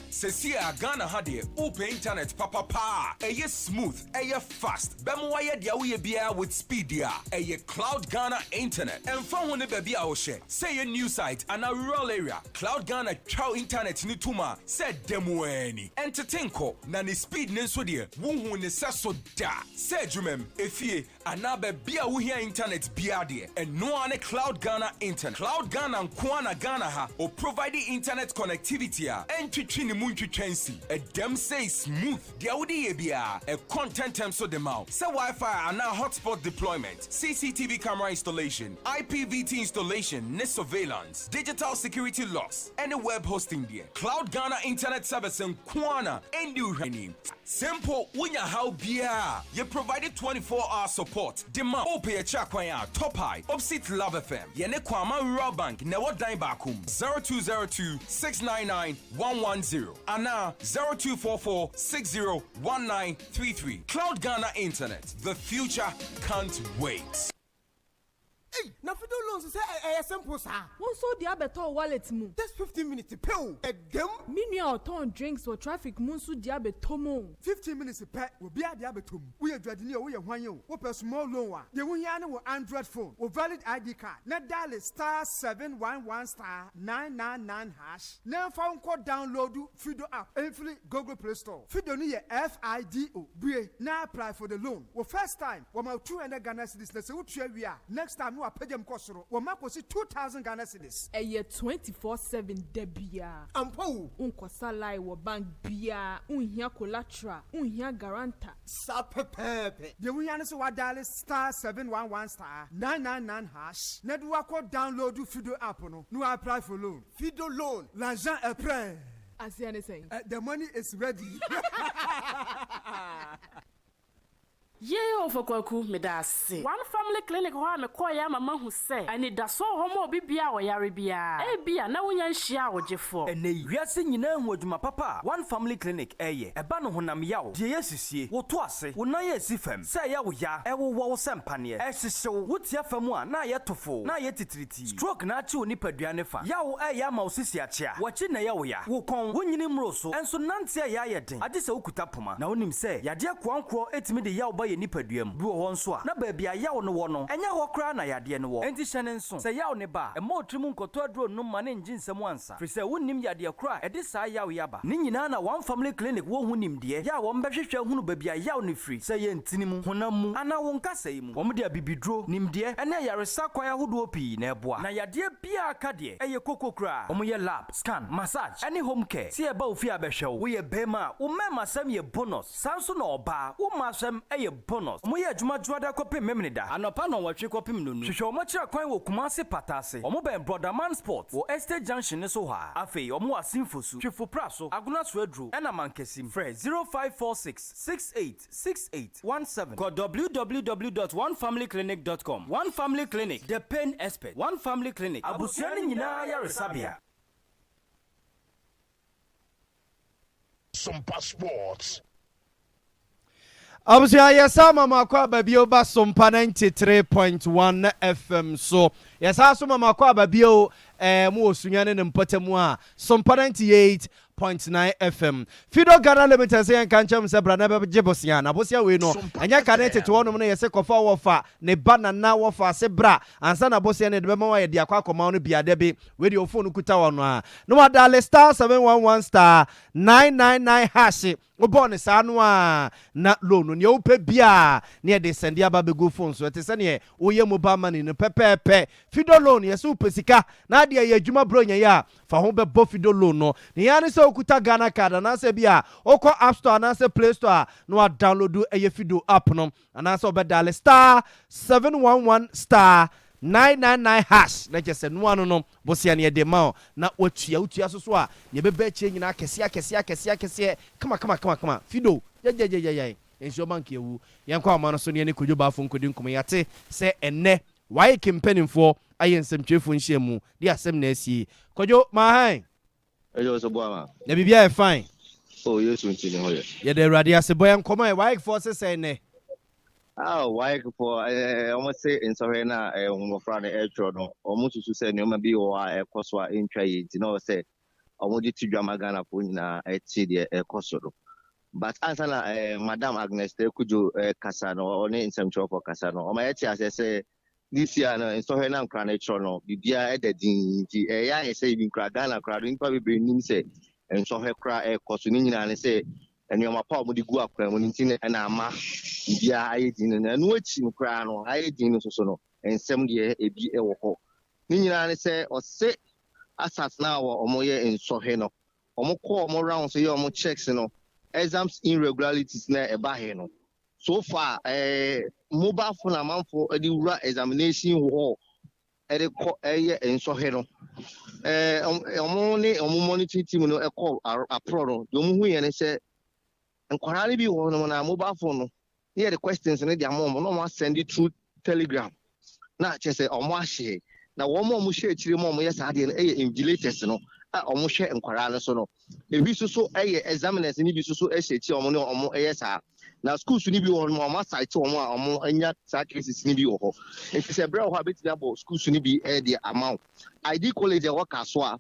Sesia Ghana hade open internet papa eye smooth eye fast bemo wa ye dia wo ye bia with speed dia eye Cloud Ghana internet and phone ne ba bia wo share say your new site and a rural area Cloud Ghana chow internet ni tuma say demo ani entertain ko na ne speed ne so de wo hu ne saso da say dwumem efie ana ba bia wo hia internet bia de and no ane Cloud Ghana internet Cloud Ghana nkwana Ghana ha o providing internet connectivity and twitwi Chancy, a dem say smooth. The Audi ABR, a content term so the mouth. Say Wi-Fi and now hotspot deployment, CCTV camera installation, IPVT installation, net surveillance, digital security loss, and a web hosting there. Cloud Ghana internet service in Kwana and you simple winya how bia. You provided 24-hour support. Demand open a chakwanya top high opposite Love FM. Yene Kwama Rural Bank never dine bakum 0202 699 110. Ana 0244 601933. Cloud Ghana Internet. The future can't wait. Hey, na fido loans say simple sir. Won so dia beto wallet mu. Just 15 minutes pay. Egem. Minua or turn drinks or traffic mu so dia beto mo. 15 minutes pay. We be dia beto. We adwade o we hwan yo. We per small loan wa. De wo hia na wo Android phone. Wo valid ID card. Na dial *711*999#. Na fa unko download Fido app. Enfili Google Play Store. Fido ni ye FIDO. Bue na apply for the loan. Wo first time, wo ma 200 Ghana cedis na se wo twa wi a. Next time no apagem kosoro. Wo ma ko si 2000 Ghana cedis. Eye 24/7 debia. Ampo unko salai wo bank bia. Unhia collateral. Unhia guarantor. Sa pepepe. De wo hia na se wa dial *711*999#. Na do akọ download Fido app no. No apply for loan. Fido loan. L'argent est prêt. As you saying. The money is ready. Ye for kwaku medase. One family clinic ho me call ya mama hu say. I need da so homo bibia wo yare bia. E bia na wonya nhia wo jefo. Ene wiase nyina hu adwuma papa. One family clinic eye. Eba no honam yawo. Die yesisie. Wo to ase. Wo na ye sifam. Say ya wo ya. E wo wo sempane. E hyehyw. Wo tia fam a na ye tofo. Na ye titiriti. Stroke na achi oni paduane fa. Yawo e ya ma osisi achia. Wo chi na ya wo ya. Wo kon wo nyini mro so. Enso nante ya ye den. Ade se okuta poma. Na wonim say yade akwankwo etimi de yawo ba ye nipaduam. Bi wo nso a. Na ba bia yawo no wo no. Enya ho kra na yade no wo. Enti hyene nso. Se yawo ne ba. E ma otrimu nkoto aduro no ma ne njinsem ansa. Firi se wonnim yade kra e de saa yawo yaba. Ni nyina na one family clinic wo hu nimde. Ya wo mbehwehwe hunu ba bia yawo ne firi. Se ye ntinimu honam mu ana wo nkasa yi mu. Wo de abibidro nimde ene yaresa kwaya hodo pi na eboa. Na yade bia aka de eye kokokra. Wo ye lab, scan, massage, any home care. Si e ba ofi abehwew. Wo ye bema, wo mema sam ye bonus. Sanso na oba, wo masam eye bonus. Wo ye adwuma juada kopim memnida. Anopa no watwe kopim nunu. Hwehwe wo kira kwan wo Kumase Patase. Wo ben Brother Man Sport. Wo Estate Junction ne so ha. Afei wo asimfosu. Twefo praso. Aguna so adru. Ena mankesim. Frɛ 0546 686817. Go www.onefamilyclinic.com. One Family Clinic, the pain expert. One Family Clinic. Abusuani nyina yaresabia. Sompa Sports. Abusia yesa mama kwa babio ba Sompa 93.1 FM so yesa so mama kwa babio mu osunyane ne mpotemu a Sompa 98.9 FM. Fido Ghana Limited say en kancham se bra na be jebosia na bosia we no enya connected to one no yese kofa wofa ne banana wofa se bra ansa na bosia ne de be ma wa ye de akwa koma no bia de be we de phone kuta wono a no wa dial star 711 star 999 hash obone sa no a na loan ne upe bia ne de send aba be go phone so ete se ne oye mobile money no pepepe Fido loan yese upesika na de ye adwuma bro nya ya fa ho be bo Fido loan no ne ya ne se okuta Ghana card na se bia oko App Store na se Play Store no a download eye Fido app no na se obedale star 711 star 999 hash na jese no ano no bosia ne de ma na watua so a ye bebe che nyina kese kama Fido ya ensure bank yewu yenkwa amano so ne ne kodwo ba fo nkodi nkom yate se enne why kimpenimfo ayensem twefo nhyiamu di asem na asie kodwo ma han ejo so boama na bibia e fine oh yesu ntini hoye ye de radio aseboy enkomo e why force say ne why for almost say in so na mo fra na e tro no omo susu say ne o ma bi wo a ekoso a entwa yi ti no say omo di tidwa magana fo nyina e ti de ekoso do but answer na Madam Agnes Kujo kasa no oni nsɛmtwerɛ for kasa no ɔma yɛte asɛ sɛ this year no nsɔhwɛ na nkra no twerɛ no bibia ɛdadin nti ɛyɛ ayɛ sɛ ibi nkra Ghana kra do nipa bebree nim sɛ nsɔhwɛ kra ɛkɔ so ne nyinaa ne sɛ nneɛma pa ɔmo de gu akwan mu nti ɛna ama bibia ayɛ din no ɛno akyi no kra no ayɛ din no so no nsɛm deɛ ebi ɛwɔ hɔ ne nyinaa ne sɛ ɔse asas na wɔ ɔmo yɛ nsɔhwɛ no ɔmo kɔ ɔmo round so yɛ ɔmo checks no exams irregularities na eba no so far mobile phone amanfo edi wura examination hall edi ko ensohe no omo ni omo monitoring team no ekọ apro no do mu hu ye ne se enkwara ni bi ho no na mobile phone no here the questions no dia mo no send it through Telegram na che se omo ahye na wo mo hye akire mo ye sa de no invigilators no omo hwe enkwara no so no ebi so examiners ni bi so ehye chi omo ne omo sa na schools ni bi wo no omo site omo a omo anya sa cases ni bi wo ho enti se bra ho abeti abo schools ni bi the amount ID college e work so a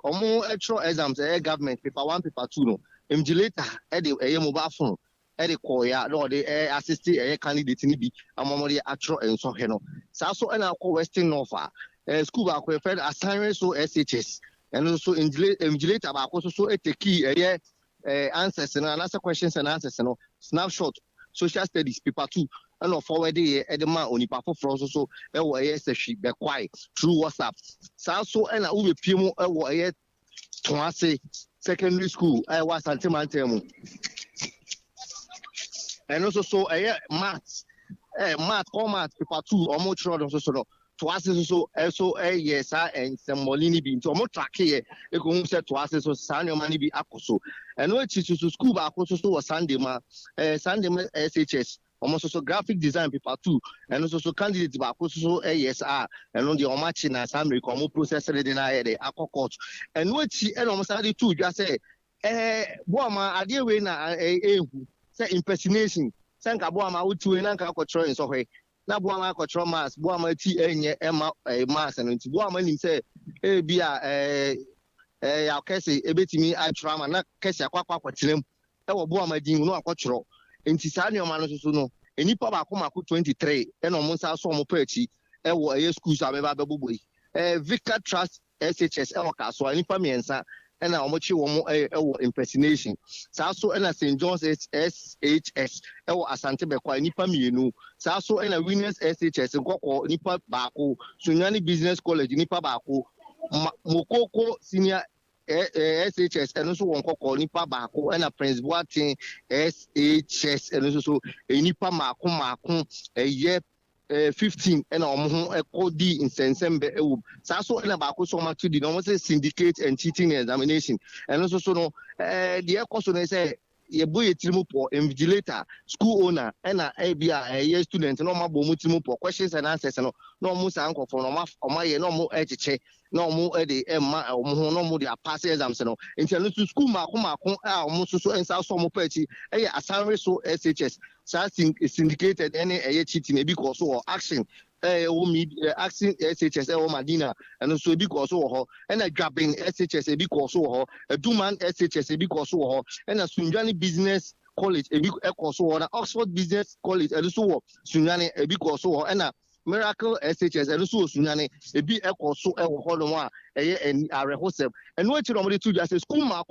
omo extra exams government paper 1 paper 2 no invigilator the mobile phone the call ya no the assist candidate ni bi amomo the actual enso he no sa so na akọ Western North school ba ko friend assignment so SHS and also invigilator ba ko so take answers and answer questions and answers no snapshot social studies paper 2 and forward the man onipa for so e wo she be quiet through WhatsApp so na we be pimo e wo Toase secondary school was Santimantemu and also so math paper 2 almost so Toase so yes and some molini be to almost track here e go say Toase so sanyo mani bi akoso and no to school ba akoso so Sunday SHS almost also graphic design paper 2 and also candidate back also ASR and on the matching as America almost process it in the aqua court and what she and almost had two just say boama idea we na say impersonation sanka boama utu na nka control in so hwe na boama control mass boama ti enye ema mass and nti boama nim say bia ya kese ebetimi atrama na kese akwakwa kwatirem wo boama din no akwotro nti saa ne oma no so no enipa ba ko mako 23 e no mo nsa so mo pachi e wo schools abeba beboboi Vicar Trust SHS e wo ka so enipa miensa e na omo chi wo mo e wo impersonation saa so e na St John's SHS e wo Asante Bekwa enipa mienu saa so e na Winners SHS nkoko enipa baako Sunyani Business College enipa baako Mokoko Senior SHS and also one call nipa baako and a Prince Boateng SHS and also a nipa mako a year 15 and a codi in Sensembe Saso and a baako so much to the normal syndicate and cheating examination and also no the question say ye boy trimu po invigilator school owner and a year student no ma bomu trimu po questions and answers no mo sanko for no ma ye no mo echiche no mo de emma mo no mo de pass exams no intel to school mako mo so ensa so mo pachi e asanre so SHS syndicated any cheating because of action action SHS or Madina and so because of and a grabbing SHS because of a Duman SHS because of and a Sunjani Business College a big echo Oxford Business College and so Sunjani a big also and a Miracle SHS and so Sunjani a big echo so a Holoma and our hostel and what you normally do just school Kuma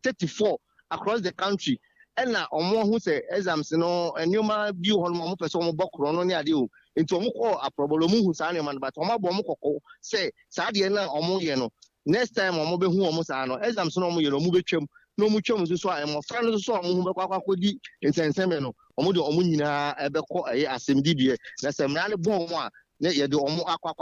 34 across the country. And now, on who say exams, and you might be on one person book on the idea into a problem who's animal, but Oma Bomoko say, Sadiana or Moyano. Next time, I'm moving who almost ano exams no more, move no muchum, so I am a friend of the song who be in San Semeno, Omodo Omunina, Ebeco, SMDB, that's a man born one, let you do Omo Aqua,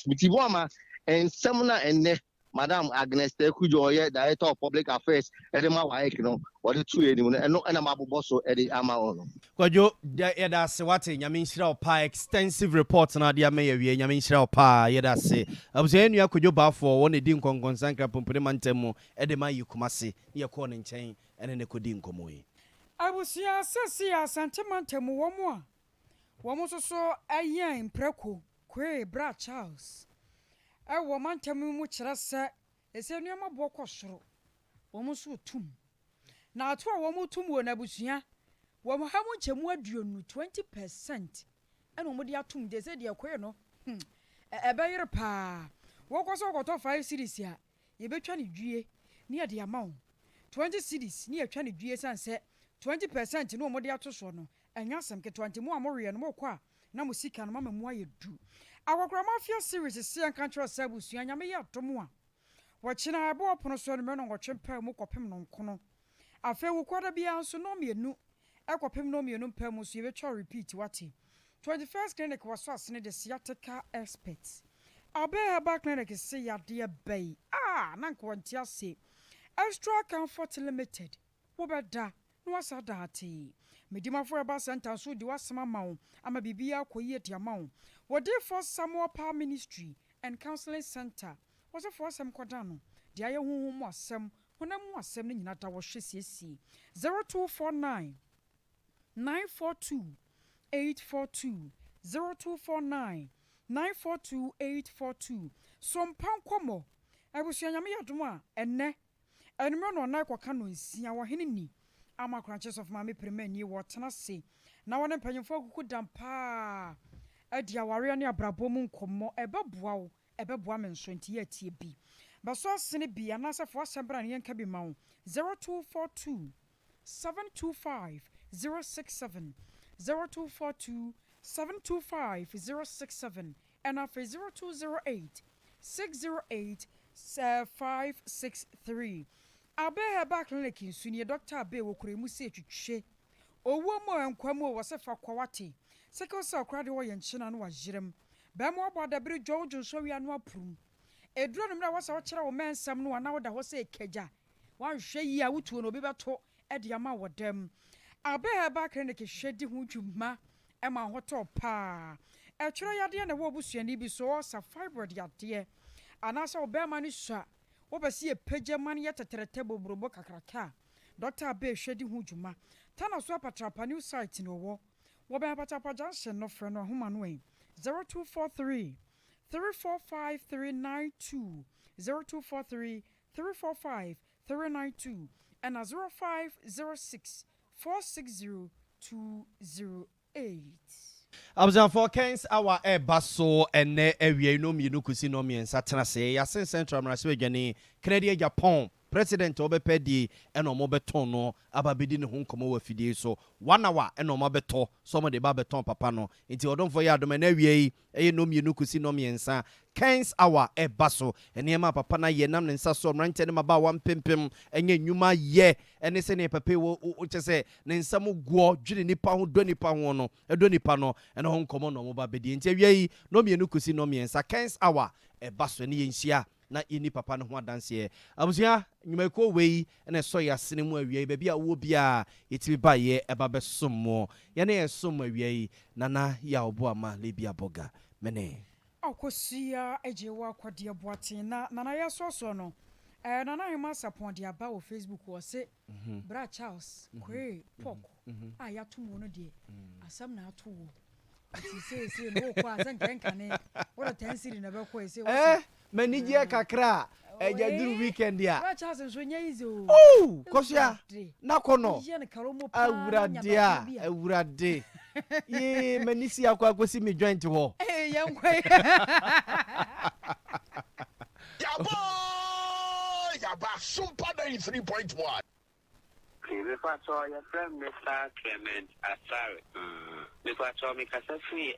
Mitiwama, and Semina and Madam Agnes Tekujoye, Director of Public Affairs, Edema Waikino, or the two anyone, and no Anamabu Bosso, Eddie Amaono. Kwajo yeda se wate nyame nhyira opa extensive report na dia me yawie nyame nhyira opa yeda se abuse enu akwadwo bafo won edi nkonkonsanka pompere mantemu edema yikumase ye ko ne nchen ene ne kodi nkomo yi abusia sesi asante mantemu womo so ayen preko kwe bra Charles wo mantemu mu kire se esenu amabo kosoro womo so tum na ato a womo tum wo na abusia wo ha mu chemu aduonu 20% eno mo dia tum de se de koye no ebeyire pa wo koso koto 5 series a ye betwa ne dwie ne ye de ama 20 series ne ye twa ne dwie sanse 20% no mo dia to so no enya asem ke 20 mo amore no mo kwa na mo sika no mama mu ayedu awokra mafia series se an control sabu suanya me ye atomo a wo china abo opono so no me no twempa mu kopem no nkono afa wo kwada bia nso no mienu ekopem no mienu mpa mu so ye betwa repeat wati 21st clinic was so asene de sciatica experts Abeba clinic say ya dear bay na nko ntia se extra comfort limited wo beda no asadati medima for aba center so di wasema mawo ama bibia koyi tia mawo wo dey for Samuel Power Ministry and Counseling Center was for some kwadano dia ye huhu mu asem honam mu asem ni nyina da wo hwe siesie 0249 942 842 0249 942842 Sompa nkomo abusu anyame yadom a enne enumro no na kwaka no nsia wo hene ni amakranches of mame premani wo tena se na wona mpanyimfo akuku dampa adia ware ne abrabom nkomo ebeboa me nso nti ya tie bi baso asene bi anasefo asembra ne yenka bi mawo 0242 725 067 0242 725-067 and after 0208 608 563. Abe back clinic in Sunia Doctor Abe wokure mu se twetwe. Owo mo enkwamo wose fa kwawate. Seke so akrade wo yenchina no wajirem. Ba mo obo adabere George so wi anu aprum. Eduro no mra wose wo kire wo mensam no na wo da ho se ekagya. Wan hwe yi a wutuo no be beto e de ama wodam. Abehaba clinic hwedi hu dwuma ema hoto pa. Etwero yade na wo busuani bi so sa fibroid yade. Anasa obema ni sha. Wo besi epagya man ye teterete bobrobo kakraka. Dr. Abe hwedi hu dwuma. Tana so apatrapa new site no wo. Wo be apatrapa junction no frɛ no homa no 0243 345 392 0243 345 392 and 0506 460 208. Abzan for Kens our basso and ne no mi no kusi no mi ensatena se ya central mrase dwane Canada Japan president obepedi eno mo beton no ababedi ne ho nkomo wa fidie so 1 hour eno mo beto so mo de ba beton papa no nti odon for ya adoma na wie eye no mi no kusi no mi ensa Kens our basso enema papa na ye nam ne nsa so mrante ne maba wan pempem enye nyuma ye ene se ne papa wo chese ne nsa mo guo dwene nipa ho do nipa ho no edo nipa no ene ho nkomo no mo ba bedi nti wie no mi no kusi no mi ensa Kens our basso ne yenhia na ini papa no ho adanse abusua nyumako wei na so ya sene mu awie ba bia wo bia yetibi ba ye eba besomo ye na yesom awie nana ya obo ama lebia boga mene akosia ejewa kwade boate na nana ya so no nana hima sapon de aba wo Facebook wo se bra Charles kwe poko ya tumo no de asam na ato wo ati se no kwa san kenkane wo tensiri na be ko se wo manijia kakra ejaduru weekend ya Charles nso nya izo kosia nakono awurade ye manisi akwa akosi me joint ho yankwe yaba Sompa 93.1 Before your friend Mr. Clement Asare. Before me Kasafri